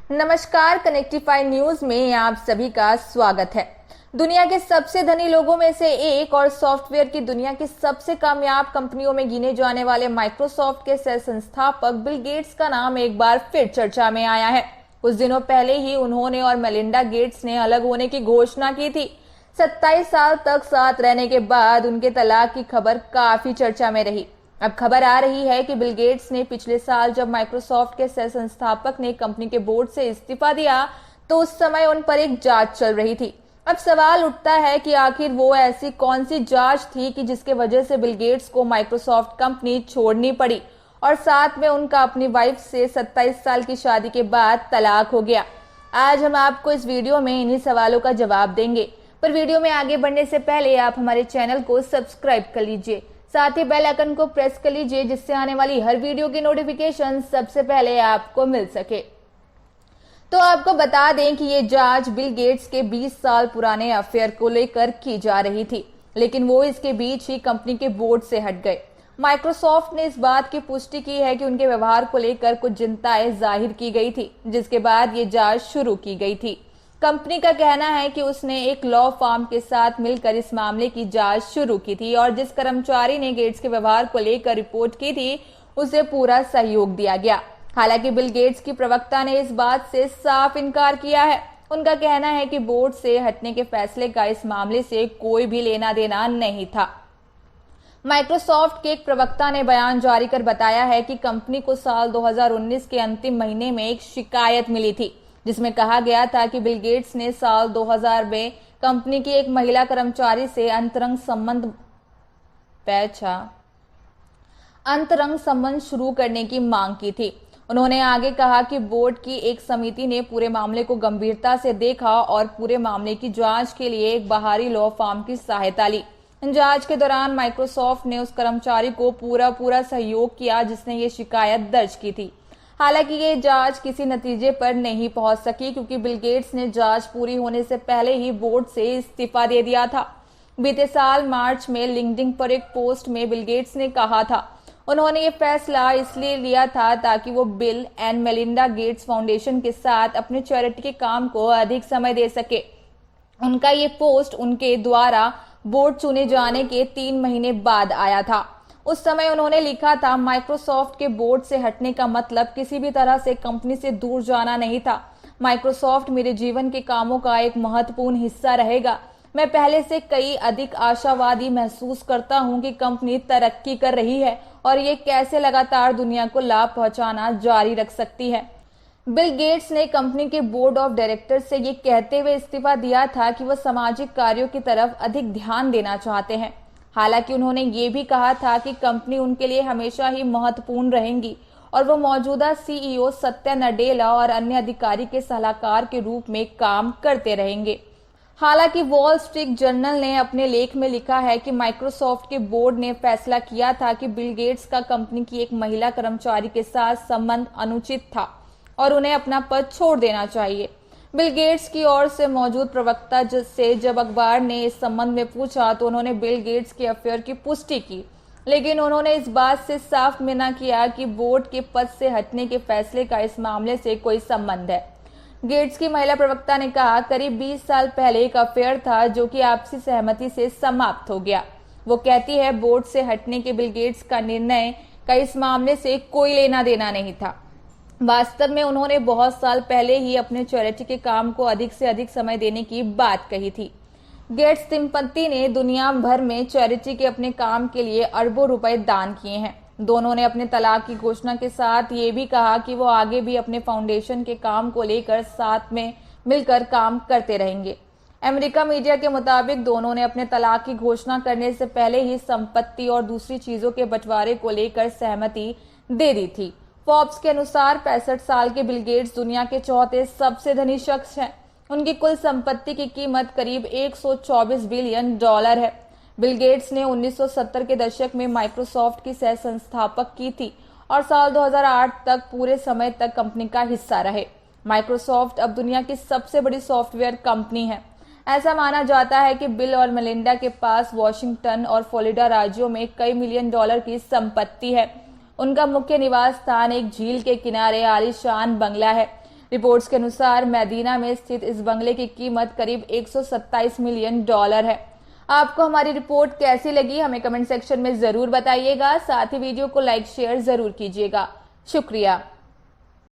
नमस्कार, कनेक्टिफाई न्यूज में आप सभी का स्वागत है। दुनिया के सबसे धनी लोगों में से एक और सॉफ्टवेयर की दुनिया की सबसे कामयाब कंपनियों में गिने जाने वाले माइक्रोसॉफ्ट के सह संस्थापक बिल गेट्स का नाम एक बार फिर चर्चा में आया है। कुछ दिनों पहले ही उन्होंने और मेलिंडा गेट्स ने अलग होने की घोषणा की थी। 27 साल तक साथ रहने के बाद उनके तलाक की खबर काफी चर्चा में रही। अब खबर आ रही है कि बिल गेट्स ने पिछले साल जब माइक्रोसॉफ्ट के सह संस्थापक ने कंपनी के बोर्ड से इस्तीफा दिया तो उस समय उन पर एक जांच चल रही थी। अब सवाल उठता है कि आखिर वो ऐसी कौन सी जांच थी कि जिसके वजह से बिल गेट्स को माइक्रोसॉफ्ट कंपनी छोड़नी पड़ी और साथ में उनका अपनी वाइफ से 27 साल की शादी के बाद तलाक हो गया। आज हम आपको इस वीडियो में इन्हीं सवालों का जवाब देंगे, पर वीडियो में आगे बढ़ने से पहले आप हमारे चैनल को सब्सक्राइब कर लीजिए, साथ ही बेल आइकन को प्रेस कर लीजिए जिससे आने वाली हर वीडियो की नोटिफिकेशन सबसे पहले आपको मिल सके। तो आपको बता दें कि ये जांच बिल गेट्स के 20 साल पुराने अफेयर को लेकर की जा रही थी, लेकिन वो इसके बीच ही कंपनी के बोर्ड से हट गए। माइक्रोसॉफ्ट ने इस बात की पुष्टि की है कि उनके व्यवहार को लेकर कुछ चिंताएं जाहिर की गई थी, जिसके बाद ये जांच शुरू की गई थी। कंपनी का कहना है कि उसने एक लॉ फर्म के साथ मिलकर इस मामले की जांच शुरू की थी और जिस कर्मचारी ने गेट्स के व्यवहार को लेकर रिपोर्ट की थी उसे पूरा सहयोग दिया गया। हालांकि बिल गेट्स की प्रवक्ता ने इस बात से साफ इनकार किया है। उनका कहना है कि बोर्ड से हटने के फैसले का इस मामले से कोई भी लेना देना नहीं था। माइक्रोसॉफ्ट के एक प्रवक्ता ने बयान जारी कर बताया है कि कंपनी को साल 2019 के अंतिम महीने में एक शिकायत मिली थी जिसमें कहा गया था कि बिल गेट्स ने साल 2000 में कंपनी की एक महिला कर्मचारी से अंतरंग संबंध शुरू करने की मांग की थी। उन्होंने आगे कहा कि बोर्ड की एक समिति ने पूरे मामले को गंभीरता से देखा और पूरे मामले की जांच के लिए एक बाहरी लॉ फर्म की सहायता ली। जांच के दौरान माइक्रोसॉफ्ट ने उस कर्मचारी को पूरा सहयोग किया जिसने ये शिकायत दर्ज की थी। हालांकि ये जांच किसी नतीजे पर नहीं पहुंच सकी क्योंकि बिल गेट्स ने जांच पूरी होने से पहले ही बोर्ड से इस्तीफा दे दिया था। बीते साल मार्च में लिंक्डइन पर एक पोस्ट में बिल गेट्स ने कहा था उन्होंने ये फैसला इसलिए लिया था ताकि वो bill and Melinda Gates foundation के साथ अपने चैरिटी के काम को अधिक समय दे सके। उनका ये पोस्ट उनके द्वारा बोर्ड चुने जाने के 3 महीने बाद आया था। उस समय उन्होंने लिखा था, माइक्रोसॉफ्ट के बोर्ड से हटने का मतलब किसी भी तरह से कंपनी से दूर जाना नहीं था। माइक्रोसॉफ्ट मेरे जीवन के कामों का एक महत्वपूर्ण हिस्सा रहेगा। मैं पहले से कई अधिक आशावादी महसूस करता हूं कि कंपनी तरक्की कर रही है और ये कैसे लगातार दुनिया को लाभ पहुंचाना जारी रख सकती है। बिल गेट्स ने कंपनी के बोर्ड ऑफ डायरेक्टर से ये कहते हुए इस्तीफा दिया था कि वह सामाजिक कार्यों की तरफ अधिक ध्यान देना चाहते हैं। हालांकि उन्होंने ये भी कहा था कि कंपनी उनके लिए हमेशा ही महत्वपूर्ण रहेंगी और वो मौजूदा सीईओ सत्या नडेला और अन्य अधिकारी के सलाहकार के रूप में काम करते रहेंगे। हालांकि वॉल स्ट्रीट जर्नल ने अपने लेख में लिखा है कि माइक्रोसॉफ्ट के बोर्ड ने फैसला किया था कि बिल गेट्स का कंपनी की एक महिला कर्मचारी के साथ संबंध अनुचित था और उन्हें अपना पद छोड़ देना चाहिए। बिल गेट्स की ओर से मौजूद प्रवक्ता से जब अखबार ने इस संबंध में पूछा तो उन्होंने बिल गेट्स के अफेयर की पुष्टि की, लेकिन उन्होंने इस बात से साफ मना किया कि बोर्ड के पद से हटने के फैसले का इस मामले से कोई संबंध है। गेट्स की महिला प्रवक्ता ने कहा, करीब 20 साल पहले एक अफेयर था जो कि आपसी सहमति से समाप्त हो गया। वो कहती है, बोर्ड से हटने के बिल गेट्स का निर्णय का इस मामले से कोई लेना देना नहीं था। वास्तव में उन्होंने बहुत साल पहले ही अपने चैरिटी के काम को अधिक से अधिक समय देने की बात कही थी। गेट्स दंपति ने दुनिया भर में चैरिटी के अपने काम के लिए अरबों रुपए दान किए हैं। दोनों ने अपने तलाक की घोषणा के साथ ये भी कहा कि वो आगे भी अपने फाउंडेशन के काम को लेकर साथ में मिलकर काम करते रहेंगे। अमेरिका मीडिया के मुताबिक दोनों ने अपने तलाक की घोषणा करने से पहले ही संपत्ति और दूसरी चीजों के बंटवारे को लेकर सहमति दे दी थी। फोर्ब्स के अनुसार 65 साल के बिल गेट्स दुनिया के चौथे सबसे धनी शख्स हैं। उनकी कुल संपत्ति की कीमत करीब 124 बिलियन डॉलर है। बिल गेट्स ने 1970 के दशक में माइक्रोसॉफ्ट की सह संस्थापक की थी और साल 2008 तक पूरे समय तक कंपनी का हिस्सा रहे। माइक्रोसॉफ्ट अब दुनिया की सबसे बड़ी सॉफ्टवेयर कंपनी है। ऐसा माना जाता है कि बिल और मेलिंडा के पास वॉशिंगटन और फ्लोरिडा राज्यों में कई मिलियन डॉलर की संपत्ति है। उनका मुख्य निवास स्थान एक झील के किनारे आलीशान बंगला है। रिपोर्ट्स के अनुसार मेदीना में स्थित इस बंगले की कीमत करीब 127 मिलियन डॉलर है। आपको हमारी रिपोर्ट कैसी लगी हमें कमेंट सेक्शन में जरूर बताइएगा। साथ ही वीडियो को लाइक शेयर जरूर कीजिएगा। शुक्रिया।